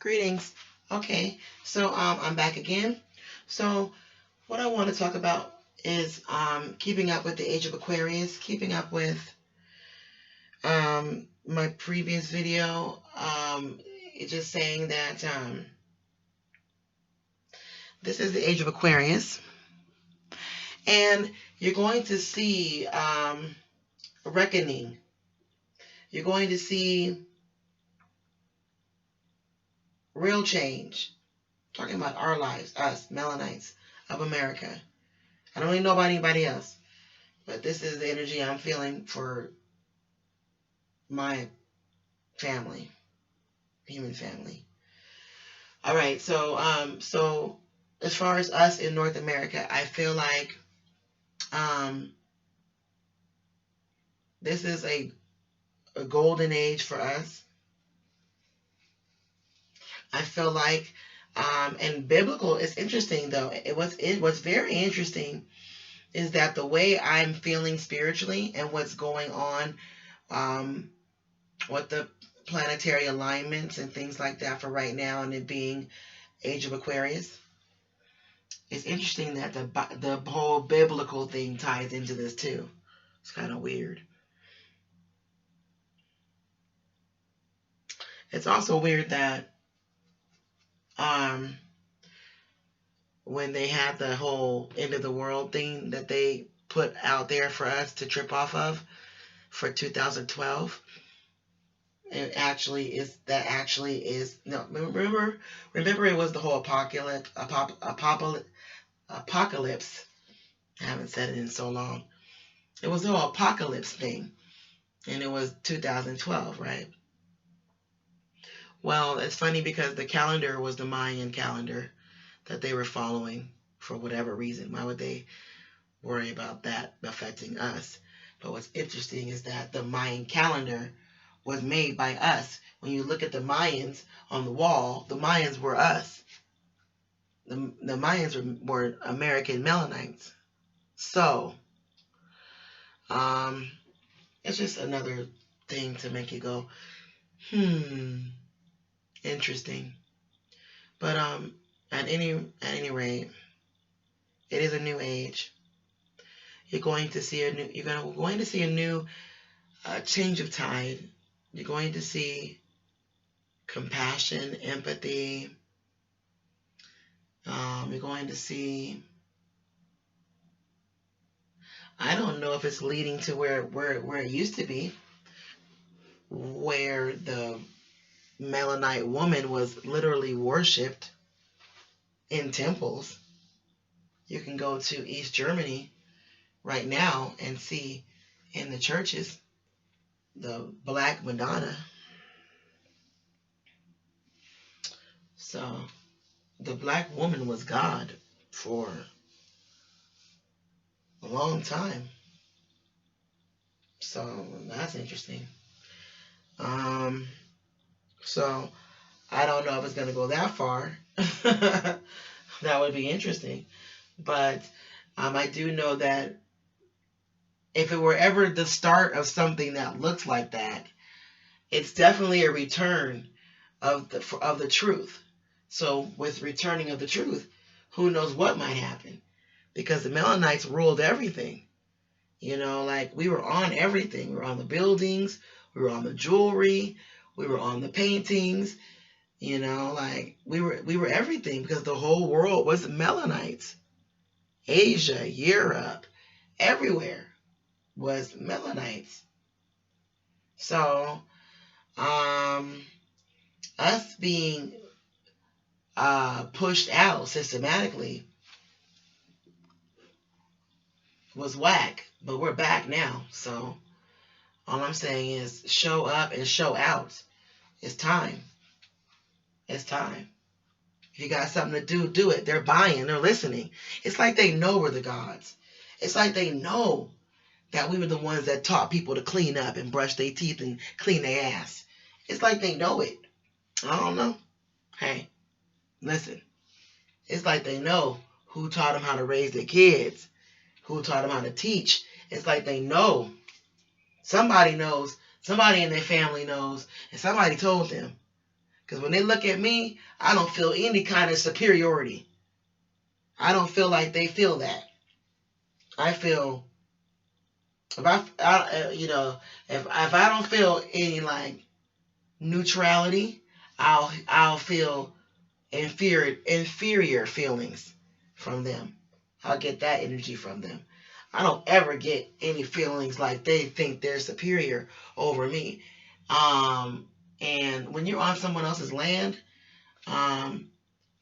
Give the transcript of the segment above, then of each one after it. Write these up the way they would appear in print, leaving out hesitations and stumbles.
Greetings. Okay, so I'm back again. So what I want to talk about is keeping up with the age of Aquarius, keeping up with my previous video. It's just saying that this is the age of Aquarius, and you're going to see reckoning. You're going to see real change. Talking about our lives, us, Melanites of America. I don't really know about anybody else, but this is the energy I'm feeling for my family, human family. All right, so as far as us in North America, I feel like um, this is a golden age for us. I feel like, and biblical is interesting though. It was very interesting is that the way I'm feeling spiritually and what's going on, um, what the planetary alignments and things like that for right now, and it being Age of Aquarius. It's interesting that the whole biblical thing ties into this too. It's kind of weird. It's also weird that um, when they had the whole end of the world thing that they put out there for us to trip off of for 2012, it actually is no, remember it was the whole apocalypse. I haven't said it in so long. It was the whole apocalypse thing, and it was 2012, right? Well, it's funny because the calendar was the Mayan calendar that they were following for whatever reason. Why would they worry about that affecting us? But what's interesting is that the Mayan calendar was made by us. When you look at the Mayans on the wall, the Mayans were us. The Mayans were American Melanites. So, um, it's just another thing to make you go, interesting. But at any rate, it is a new age. You're going to see a new change of tide. You're going to see compassion, empathy. You're going to see. I don't know if it's leading to where it used to be, where the Melanite woman was literally worshipped in temples. You can go to East Germany right now and see in the churches the Black Madonna. So the black woman was God for a long time. So that's interesting. Um, so I don't know if it's going to go that far. That would be interesting. But I do know that if it were ever the start of something that looks like that, it's definitely a return of the truth. So with returning of the truth, who knows what might happen? Because the Melanites ruled everything. Like we were on everything. We were on the buildings, we were on the jewelry, we were on the paintings. Like we were everything because the whole world was Melanites. Asia, Europe, everywhere was Melanites. So, us being pushed out systematically was whack, but we're back now. So, all I'm saying is show up and show out. It's time. It's time. If you got something to do, do it. They're buying, they're listening. It's like they know we're the gods. It's like they know that we were the ones that taught people to clean up and brush their teeth and clean their ass. It's like they know it. I don't know. Hey, listen. It's like they know who taught them how to raise their kids, who taught them how to teach. It's like they know. Somebody knows. Somebody in their family knows. And somebody told them. Because when they look at me, I don't feel any kind of superiority. I don't feel like they feel that. I feel if if I don't feel any like neutrality, I'll feel inferior feelings from them. I'll get that energy from them. I don't ever get any feelings like they think they're superior over me. And when you're on someone else's land, um,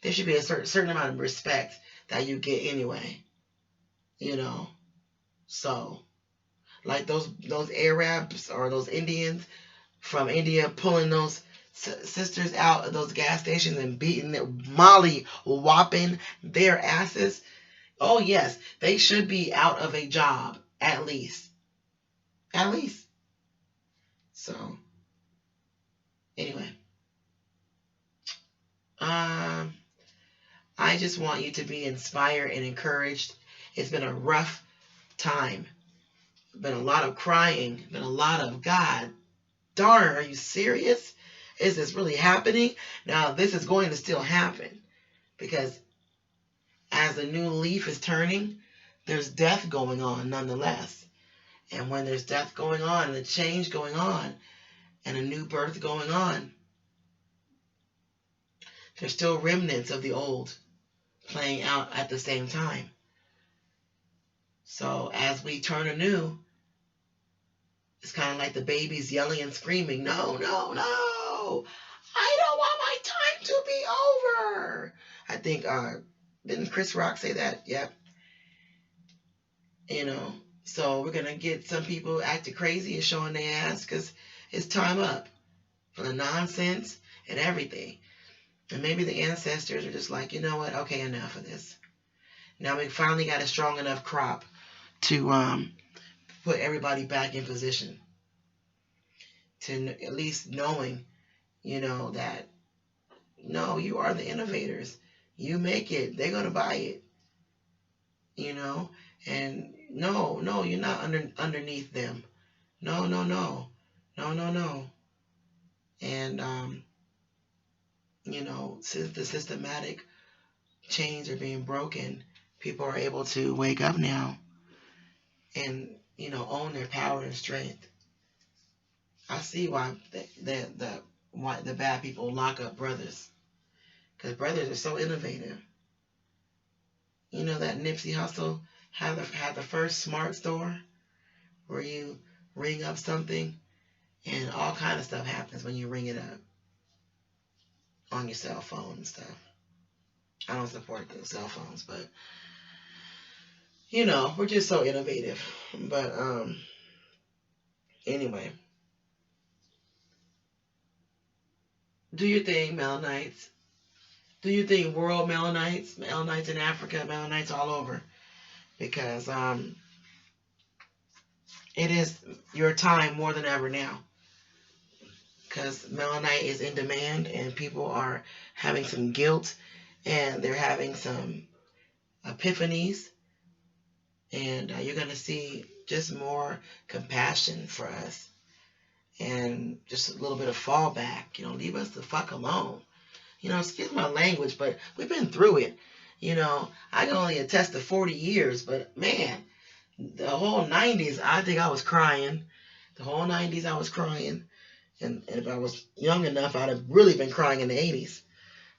there should be a certain amount of respect that you get anyway. You know, so like those Arabs or those Indians from India pulling those sisters out of those gas stations and beating them, molly whopping their asses. Oh yes, they should be out of a job at least. At least. So anyway, um, I just want you to be inspired and encouraged. It's been a rough time. Been a lot of crying. Been a lot of God darn. Are you serious? Is this really happening? Now this is going to still happen because as the new leaf is turning, there's death going on nonetheless. And when there's death going on and a change going on and a new birth going on, there's still remnants of the old playing out at the same time. So as we turn anew, it's kind of like the babies yelling and screaming, no, no, no. I don't want my time to be over. I think, didn't Chris Rock say that? Yep. You know, so we're going to get some people acting crazy and showing their ass because it's time up for the nonsense and everything. And maybe the ancestors are just like, you know what? Okay, enough of this. Now we finally got a strong enough crop to put everybody back in position. To at least knowing, that no, you are the innovators. You make it. They're going to buy it. And no, you're not underneath them. No, no, no. No, no, no. And, since the systematic chains are being broken, people are able to wake up now and, own their power and strength. I see why why the bad people lock up brothers. Because brothers are so innovative. You know that Nipsey Hussle had the first smart store where you ring up something and all kind of stuff happens when you ring it up on your cell phone and stuff. I don't support the cell phones, but we're just so innovative. But anyway, do your thing, Melanites. Do you think world Melanites, Melanites in Africa, Melanites all over? Because it is your time more than ever now. Because Melanite is in demand and people are having some guilt and they're having some epiphanies. And you're going to see just more compassion for us. And just a little bit of fallback. Leave us the fuck alone. Excuse my language, but we've been through it. I can only attest to 40 years, but man, the whole 90s, I think I was crying. The whole 90s, I was crying. And if I was young enough, I'd have really been crying in the 80s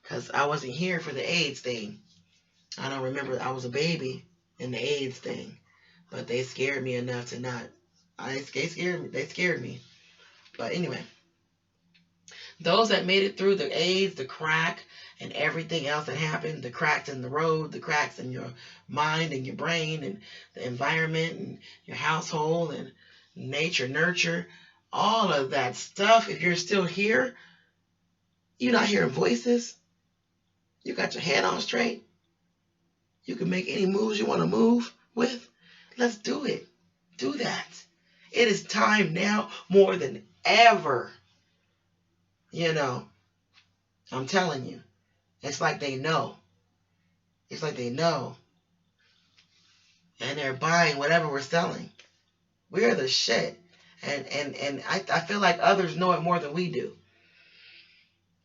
because I wasn't here for the AIDS thing. I don't remember. I was a baby in the AIDS thing, but they scared me enough to not. They scared me. But anyway. Those that made it through the AIDS, the crack, and everything else that happened, the cracks in the road, the cracks in your mind and your brain and the environment and your household and nature, nurture, all of that stuff, if you're still here, you're not hearing voices, you got your head on straight, you can make any moves you want to move with, let's do it. Do that. It is time now more than ever. I'm telling you, it's like they know. It's like they know. And they're buying whatever we're selling. We're the shit. And I feel like others know it more than we do.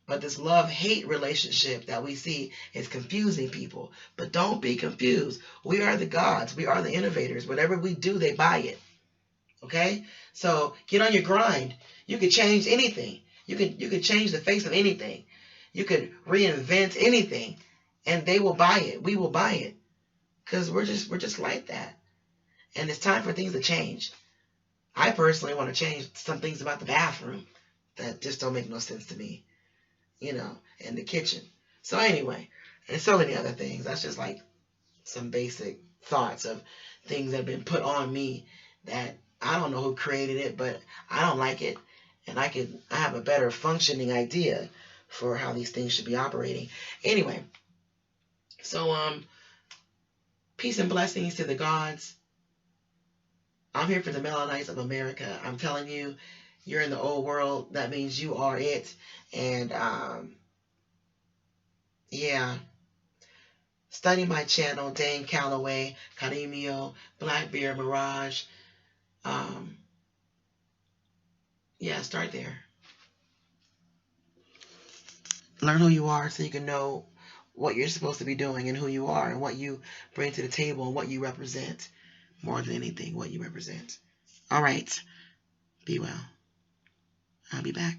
But this love-hate relationship that we see is confusing people. But don't be confused. We are the gods. We are the innovators. Whatever we do, they buy it. Okay? So get on your grind. You could change anything. You could change the face of anything. You could reinvent anything. And they will buy it. We will buy it. Because we're just like that. And it's time for things to change. I personally want to change some things about the bathroom that just don't make no sense to me. In the kitchen. So anyway, and so many other things. That's just like some basic thoughts of things that have been put on me that I don't know who created it, but I don't like it. And I have a better functioning idea for how these things should be operating. Anyway, so peace and blessings to the gods. I'm here for the Melanites of America. I'm telling you, you're in the old world. That means you are it. And yeah. Study my channel, Dane Calloway, Karimio, Blackbeard, Mirage. Yeah, start there. Learn who you are so you can know what you're supposed to be doing and who you are and what you bring to the table and what you represent. More than anything, what you represent. All right. Be well. I'll be back.